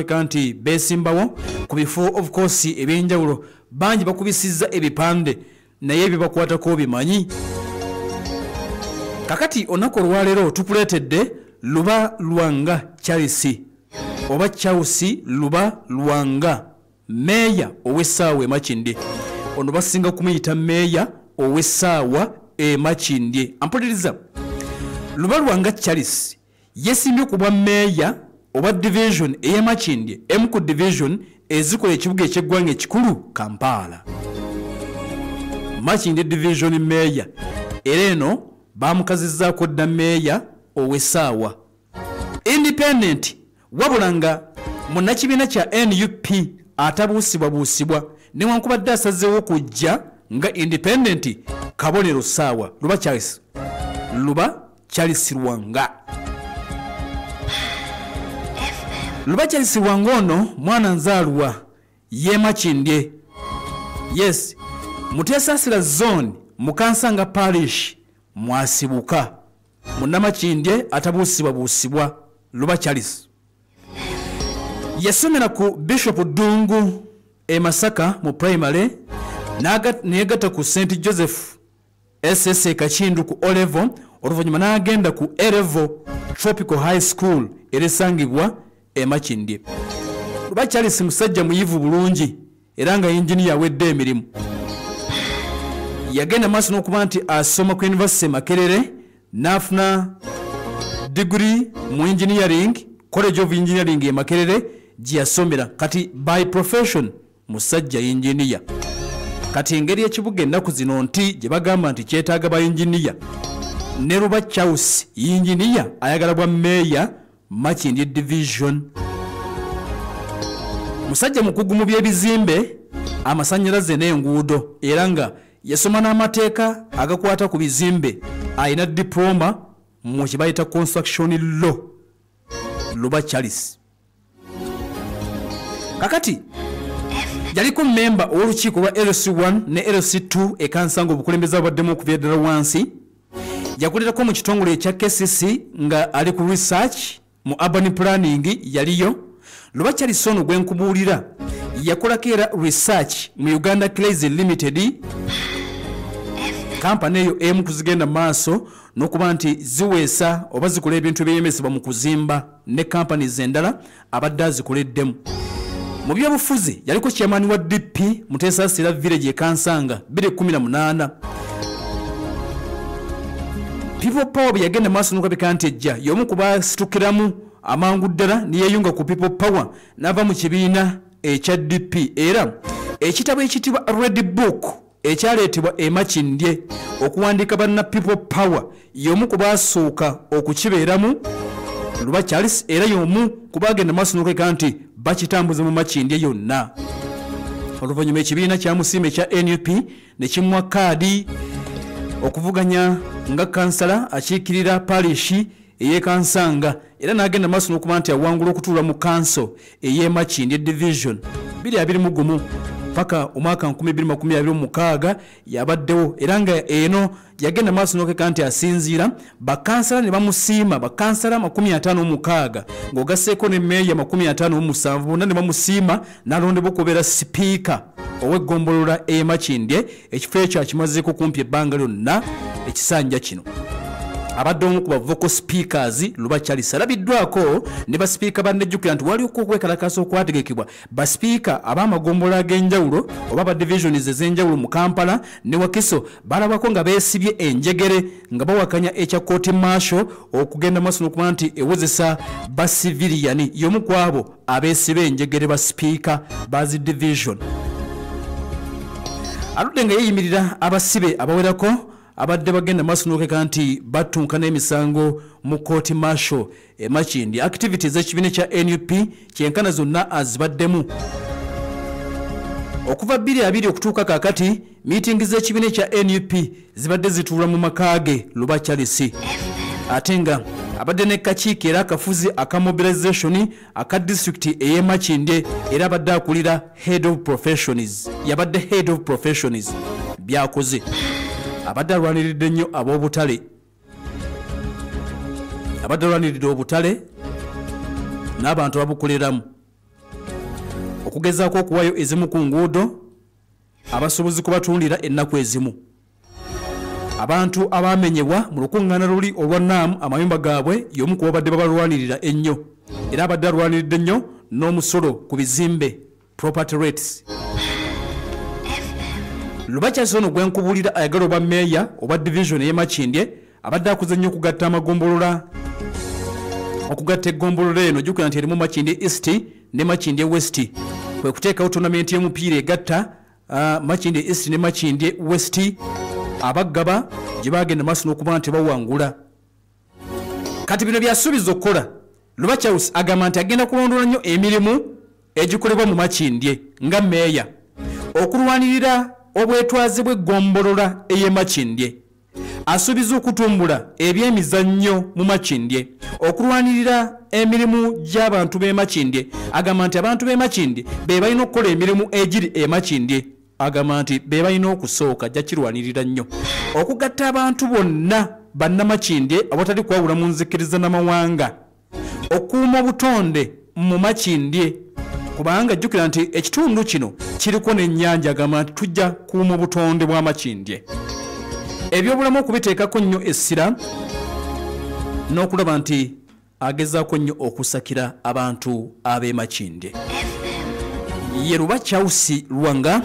n'okweka nti beesimbawo ku bifo of course ebyenjawulo bangi bakubisizza ebipande naye ebibakwatako bimanyi. Kakati olunaku olwaleero tukuleetedde Luba Lwanga Charles oba Charles Luba Lwanga, meeya ow'essaawa e Makindye. Ono basinga kumuyita meeya ow'essaawa e Makindye. Ampuliriza, Luba Lwanga Charles yesimbye okuba meeya oba division ey'e Makindye, emu ku division ezikola ekibuga eky'eggwanga ekikulu Kampala. Makindye division meeya, era eno bamukazizzaako dda meeya ow'essaawa independent, wabula nga munnakibiina kya NUP atabuusibwabuusibwa newankubadde asazeewo okujja nga independent kabonero ssaawa Luba Charles Lwanga. Luba Charles Lwanga ono mwana nzaalwa y'e Makindye, yes, Muteesasira zone Mukansanga parish mwasibuka munnamakindye atabuusibwabuusibwa. Luba Charles yasomera ku Bishop Dungu e Masaka mu primary neyegatta ku St Joseph SSA Kakindu ku O-level, oluvannyuma n'agenda ku A-level Tropical High School erisangibwa e Makindye. Luba Charles musajja muyivu bulungi era nga engineer awedde emirimu. Yagenda maaso n'okuba nti asoma ku University Makerere n'afuna degree mu engineering, College of Engineering e Makerere gye yasomera. Kati by profession musajja engineer. Kati engeri y'ekibuga ennaku zino nti gye bagamba nti kyetaaga ba engineer, ne Luba Charles engineer ayagala bwa meeya Makindye division. Musajja mukugu mu by'ebizimbe, amasannyalaze n'enguudo, era nga yasoma n'amateeka agakwata ku bizimbe, ayina diploma mu kibayita construction law. Luba Charles kakati yaliko memba ow'olukiiko lwa LC1 ne LC2 ekansanga obukulembeze abaddemu okuva eddala wansi. Yakulerako mu kitongole ekya KCC nga ali ku research mu urban planning yaliyo. Luba Charles ono gwenkubuulira yakolako era research mu Uganda Crazy Limited, kampani eyo emu kuzigenda maaso n'okuba nti ziweesa oba zikola ebintu ebyeyemesebwa mu kuzimba ne kampani zendala abadde azikoleddemu. Mu byobufuzi yaliko chairman wa DP Muteesasira village e Kansanga 2018. People Power yagenda maaso n'okabika nti ejja y'omu ku basitukiramu amangu ddala niyeyunga ku People Power n'ava mu kibiina ekya DP, era ekitabo ekitibwa Red Book ekyaleetebwa e Makindye okuwandiika banna People Power y'omu ku baasooka okukibeeramu Luba Charles, era y'omu ku bagenda maaso n'okabika nti bakitambuza mu Makindye yonna. Oluvannyuma ekibiina kya musiima ekya NUP ne kimuwa kaadi okuvuganya nga kansala akiikirira parishi ey'e Kansanga, era n'agenda maaso n'okuba nti awangula okutuula mu kanso ey'e Makindye division 2021 paka omwaka 2026 yabaddewo, era nga eno yagenda maaso n'okeka nti asinziira bakansala ne bamusiima bakansala 56 ng'ogasseeko ne meeya 57 bonna ne bamusiima n'alondebwa okubeera sipiika ow'eggombolola e Makindye, ekifo ekyo akimazeeko kumpi ebbanga lyonna ekisanja kino. Abadde omu ku vocal speakers Luba Charles alabiddwako ne basipiika bannejjukira nti waliwo okwekalakaasa okwategekebwa basipiika ab'amagombola ag'enjawulo oba ba divisions ez'enjawulo mu Kampala ne Wakiso balabako nga beesibye enjegere nga bawakanya ekya kooti marshal okugenda maaso n'okuba nti ewozesa ba civilian, y'omu ku abo abeesibe enjegere basipiika bazi division. Aludde nga yeeyimirira abasibe abawerako abadde bagenda maaso n'okeka nti batunka n'emisango mu kooti marshal e Makindye. Activities z'ekibiina kya NUP kyenkana zonna azibaddemu. Okuva 2020 okutuuka kakati meeting z'ekibiina kya NUP zibadde zituula mu makaage Luba Charles, ate nga abadde ne kakiiko era akafuzi aka mobilization aka district ey'e Makindye, era abadde akulira head of professions. Yabadde head of professions byakoze. Abadde alwaniridde nnyo ab'obutale, abadde alwaniridde obutale n'abantu ababukoleramu. okugezaako okuwayo ezimu ku nguudo abasobozi kubatundira ennaku ezimu. Abantu abamenyebwa mu lukuŋŋaana luli olwa NAM amayumba gaabwe y'omu ku babadde babalwanirira ennyo era abadde alwaniridde nnyo n'omusolo ku bizimbe property rates. Lubakya ono gwenkubulira ayagala oba meeya oba division y'e Makindye abadde akuze nnyo okugatta amagombolola. Okugatta eggombolola eno jjukira nti erimu Makindye East ne Makindye West. Kwe kuteekawo tournament y'omupiira egatta Makindye East ne Makindye West. Abaggaba gye bagenda maaso n'okuba nti bawangula. Kati bino byasuubiza okukola. Lubakya agamba nti agenda kulondoola nnyo emirimu egikolebwa mu Makindye nga meeya, okulwanirira obwetwaze bw'eggombolola ey'e Makindye, asuubiza okutumbula ebyemizannyo mu Makindye, okulwanirira emirimu gy'abantu b'e Makindye. Agamba nti abantu b'e Makindye be balina okukola emirimu egiri e Makindye. Agamba nti be balina okusooka ajja kirwanirira nnyo okugatta abantu bonna bannamakindye abatali kwawula mu nzikiriza n'amawanga, okuuma obutonde mu Makindye kubanga jjukira nti ekitundu kino kiriko n'ennyanja. Agamba nti tujja kuuma obutonde bwa Makindye, ebyobulamu okubiteekako nnyo essira n'okulaba nti agezaako nnyo okusakira abantu ab'e Makindye. Ye Lubakya Lwanga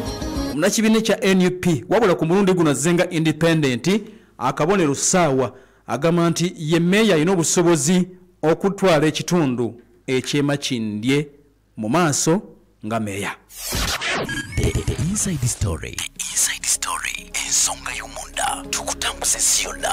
munakibiine kya NUP wabula ku mulundi guno azzenga independent akabonero ssaawa. Agamba nti ye meeya alina obusobozi okutwala ekitundu eky'e Makindye mu maaso nga meeya. The inside story. Ensonga y'omunda tukutambuze siyonna.